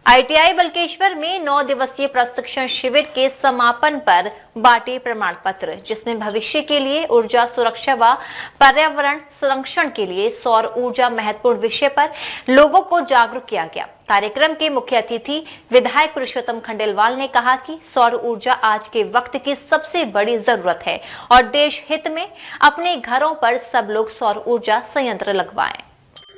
ITI Balkeshwar में 9 दिवसीय प्रशिक्षण शिविर के समापन पर बांटे प्रमाण पत्र, जिसमें भविष्य के लिए ऊर्जा सुरक्षा व पर्यावरण संरक्षण के लिए सौर ऊर्जा महत्वपूर्ण विषय पर लोगों को जागरूक किया गया। कार्यक्रम के मुख्य अतिथि विधायक पुरुषोत्तम खंडेलवाल ने कहा कि सौर ऊर्जा आज के वक्त की सबसे बड़ी जरूरत है और देश हित में अपने घरों पर सब लोग सौर ऊर्जा संयंत्र लगवाएं।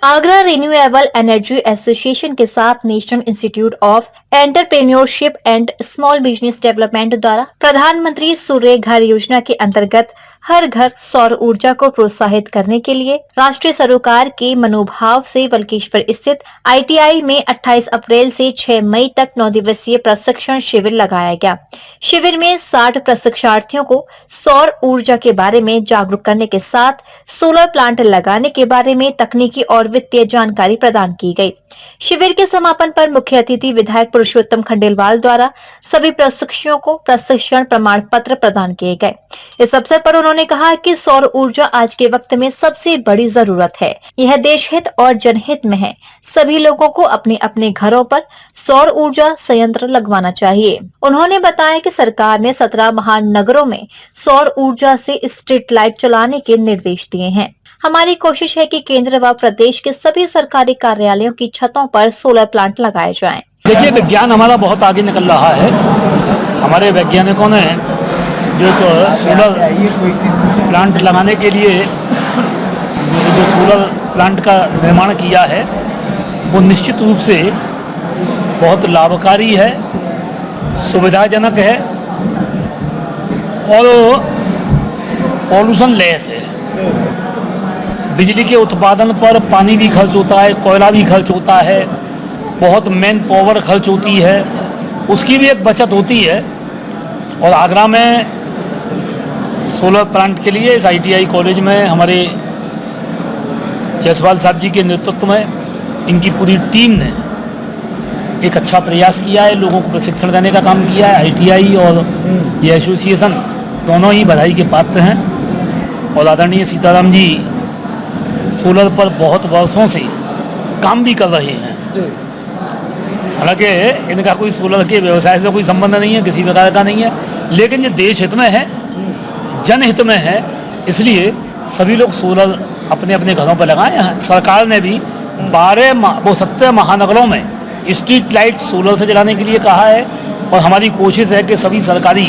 आगरा रिन्यूएबल एनर्जी एसोसिएशन के साथ national institute of entrepreneurship and small business development द्वारा प्रधानमंत्री सूर्य घर योजना के अंतर्गत हर घर सौर ऊर्जा को प्रोत्साहित करने के लिए राष्ट्रीय सरोकार के मनोभाव से बल्केश्वर स्थित आईटीआई में 28 अप्रैल से 6 मई तक 9 दिवसीय प्रशिक्षण शिविर लगाया गया। शिविर में 60 प्रशिक्षणार्थियों को सौर ऊर्जा के बारे में जागरूक करने के साथ सोलर प्लांट लगाने के बारे में तकनीकी और वित्तीय जानकारी प्रदान की गई। शिविर के समापन पर मुख्य अतिथि विधायक पुरुषोत्तम खंडेलवाल द्वारा सभी प्रशिक्षुओं को प्रशिक्षण प्रमाण पत्र प्रदान किए गए। इस अवसर पर उन्होंने कहा कि सौर ऊर्जा आज के वक्त में सबसे बड़ी जरूरत है। यह देश हित और जनहित में है। सभी लोगों को अपने अपने घरों पर सौर ऊर्जा संयंत्र लगवाना चाहिए। उन्होंने बताया कि सरकार ने 17 महानगरों में सौर ऊर्जा से स्ट्रीट लाइट चलाने के निर्देश दिए हैं। हमारी कोशिश है कि केंद्र व प्रदेश के सभी सरकारी कार्यालयों की छतों पर सोलर प्लांट लगाए जाएं। देखिए, विज्ञान हमारा बहुत आगे निकल रहा है। हमारे वैज्ञानिकों ने जो सोलर प्लांट लगाने के लिए जो सोलर प्लांट का निर्माण किया है वो निश्चित रूप से बहुत लाभकारी है, सुविधाजनक है और पॉल्यूशन लेस है। बिजली के उत्पादन पर पानी भी खर्च होता है, कोयला भी खर्च होता है, बहुत मैन पावर खर्च होती है, उसकी भी एक बचत होती है। और आगरा में सोलर प्लांट के लिए इस आईटीआई कॉलेज में हमारे जायसवाल साहब जी के नेतृत्व में इनकी पूरी टीम ने एक अच्छा प्रयास किया है, लोगों को प्रशिक्षण देने का काम किया है। आईटीआई और ये एसोसिएशन दोनों ही बधाई के पात्र हैं और आदरणीय सीताराम जी सोलर पर बहुत वर्षों से काम भी कर रहे हैं। हालांकि इनका कोई सोलर के व्यवसाय से कोई संबंध नहीं है, किसी प्रकार का नहीं है, लेकिन ये देश हित में है, जनहित में है, इसलिए सभी लोग सोलर अपने अपने घरों पर लगाए हैं। सरकार ने भी 17 महानगरों में स्ट्रीट लाइट सोलर से जलाने के लिए कहा है और हमारी कोशिश है कि सभी सरकारी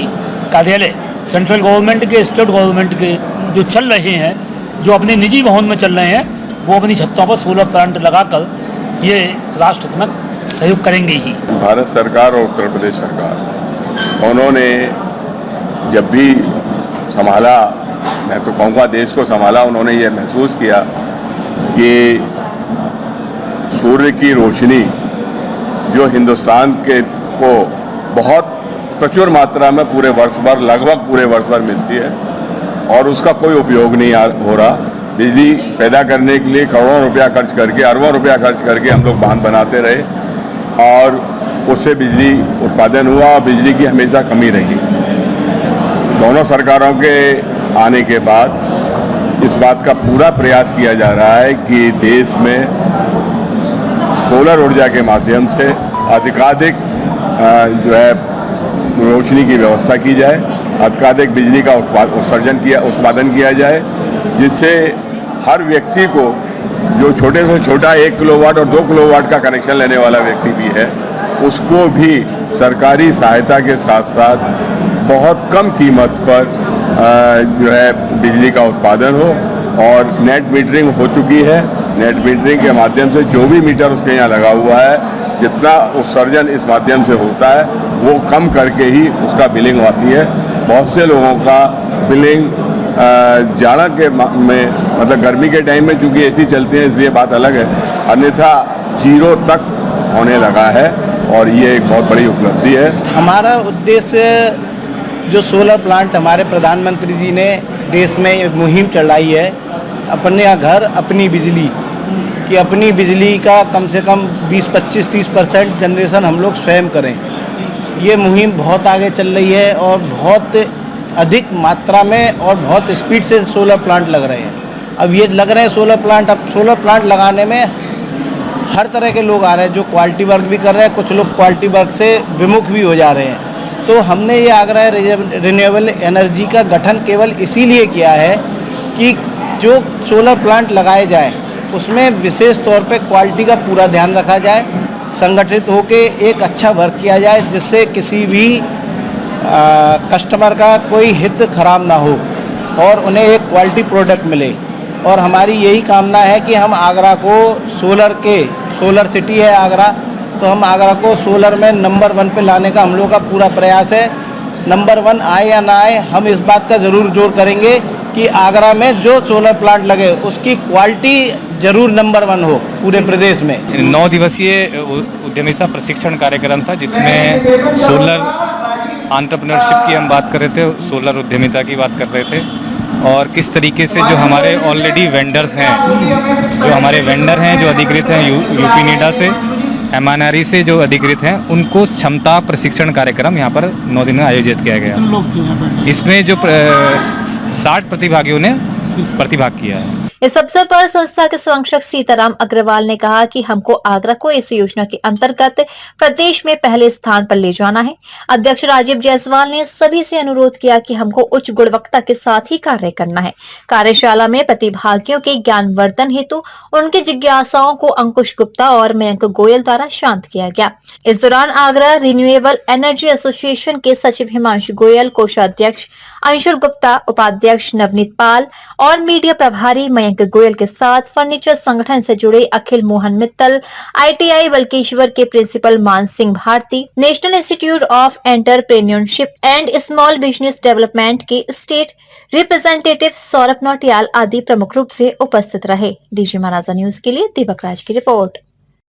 कार्यालय सेंट्रल गवर्नमेंट के, स्टेट गवर्नमेंट के जो चल रहे हैं, जो अपने निजी भवन में चल रहे हैं, वो अपनी छतों पर सोलर प्लांट लगाकर ये राष्ट्र हित में सहयोग करेंगे ही। भारत सरकार और उत्तर प्रदेश सरकार उन्होंने जब भी संभाला, मैं तो कहूँगा देश को संभाला, उन्होंने ये महसूस किया कि सूर्य की रोशनी जो हिंदुस्तान के को बहुत प्रचुर मात्रा में पूरे वर्ष भर, लगभग पूरे वर्ष भर मिलती है और उसका कोई उपयोग नहीं हो रहा। बिजली पैदा करने के लिए करोड़ों रुपया खर्च करके, अरबों रुपया खर्च करके हम लोग बांध बनाते रहे और उससे बिजली उत्पादन हुआ और बिजली की हमेशा कमी रही। दोनों सरकारों के आने के बाद इस बात का पूरा प्रयास किया जा रहा है कि देश में सोलर ऊर्जा के माध्यम से अधिकाधिक जो है रोशनी की व्यवस्था की जाए, अधिकाधिक बिजली का उत्पादन किया जाए, जिससे हर व्यक्ति को जो छोटे से छोटा 1 किलोवाट और 2 किलोवाट का कनेक्शन लेने वाला व्यक्ति भी है, उसको भी सरकारी सहायता के साथ साथ बहुत कम कीमत पर जो है बिजली का उत्पादन हो। और नेट मीटरिंग हो चुकी है। नेट मीटरिंग के माध्यम से जो भी मीटर उसके यहाँ लगा हुआ है, जितना उत्सर्जन इस माध्यम से होता है वो कम करके ही उसका बिलिंग आती है। बहुत से लोगों का बिलिंग जाड़ा के में, मतलब गर्मी के टाइम में चूँकि एसी चलते हैं इसलिए बात अलग है, अन्यथा 0 तक होने लगा है और ये एक बहुत बड़ी उपलब्धि है। हमारा उद्देश्य जो सोलर प्लांट हमारे प्रधानमंत्री जी ने देश में एक मुहिम चलाई है, अपने घर अपनी बिजली कि अपनी बिजली का कम से कम 20, 25, 30% जनरेशन हम लोग स्वयं करें। ये मुहिम बहुत आगे चल रही है और बहुत अधिक मात्रा में और बहुत स्पीड से सोलर प्लांट लग रहे हैं। अब ये लग रहे हैं सोलर प्लांट। अब सोलर प्लांट लगाने में हर तरह के लोग आ रहे हैं, जो क्वालिटी वर्क भी कर रहे हैं, कुछ लोग क्वालिटी वर्क से विमुख भी हो जा रहे हैं। तो हमने ये आगरा रिन्यूएबल एनर्जी का गठन केवल इसीलिए किया है कि जो सोलर प्लांट लगाए जाए उसमें विशेष तौर पे क्वालिटी का पूरा ध्यान रखा जाए, संगठित होके एक अच्छा वर्क किया जाए जिससे किसी भी कस्टमर का कोई हित खराब ना हो और उन्हें एक क्वालिटी प्रोडक्ट मिले। और हमारी यही कामना है कि हम आगरा को सोलर सिटी है आगरा, तो हम आगरा को सोलर में नंबर 1 पे लाने का हम लोग का पूरा प्रयास है। नंबर 1 आए या ना आए, हम इस बात का ज़रूर जोर करेंगे कि आगरा में जो सोलर प्लांट लगे उसकी क्वालिटी जरूर नंबर 1 हो पूरे प्रदेश में। 9 दिवसीय उद्यमिता प्रशिक्षण कार्यक्रम था जिसमें सोलर एंटरप्रेन्योरशिप की हम बात कर रहे थे, सोलर उद्यमिता की बात कर रहे थे और किस तरीके से जो हमारे ऑलरेडी वेंडर्स हैं, जो हमारे वेंडर हैं जो अधिकृत हैं यूपी नीडा से, MNRE से जो अधिकृत हैं, उनको क्षमता प्रशिक्षण कार्यक्रम यहाँ पर 9 दिन में आयोजित किया गया। इसमें जो 60 प्रतिभागियों ने प्रतिभाग किया है। इस अवसर पर संस्था के संरक्षक सीताराम अग्रवाल ने कहा कि हमको आगरा को इस योजना के अंतर्गत प्रदेश में पहले स्थान पर ले जाना है। अध्यक्ष राजीव जायसवाल ने सभी से अनुरोध किया कि हमको उच्च गुणवत्ता के साथ ही कार्य करना है। कार्यशाला में प्रतिभागियों के ज्ञानवर्धन हेतु उनकी जिज्ञासाओं को अंकुश गुप्ता और मयंक गोयल द्वारा शांत किया गया। इस दौरान आगरा रिन्यूएबल एनर्जी एसोसिएशन के सचिव हिमांशु गोयल, कोषाध्यक्ष अंशुल गुप्ता, उपाध्यक्ष नवनीत पाल और मीडिया प्रभारी मयंक गोयल के साथ फर्नीचर संगठन से जुड़े अखिल मोहन मित्तल, ITI बल्केश्वर के principal Maan Singh Bharti, national institute of entrepreneurship and small business development के स्टेट रिप्रेजेंटेटिव सौरभ नौटियाल आदि प्रमुख रूप से उपस्थित रहे। डीजी महाराजा न्यूज के लिए दीपक राज की रिपोर्ट।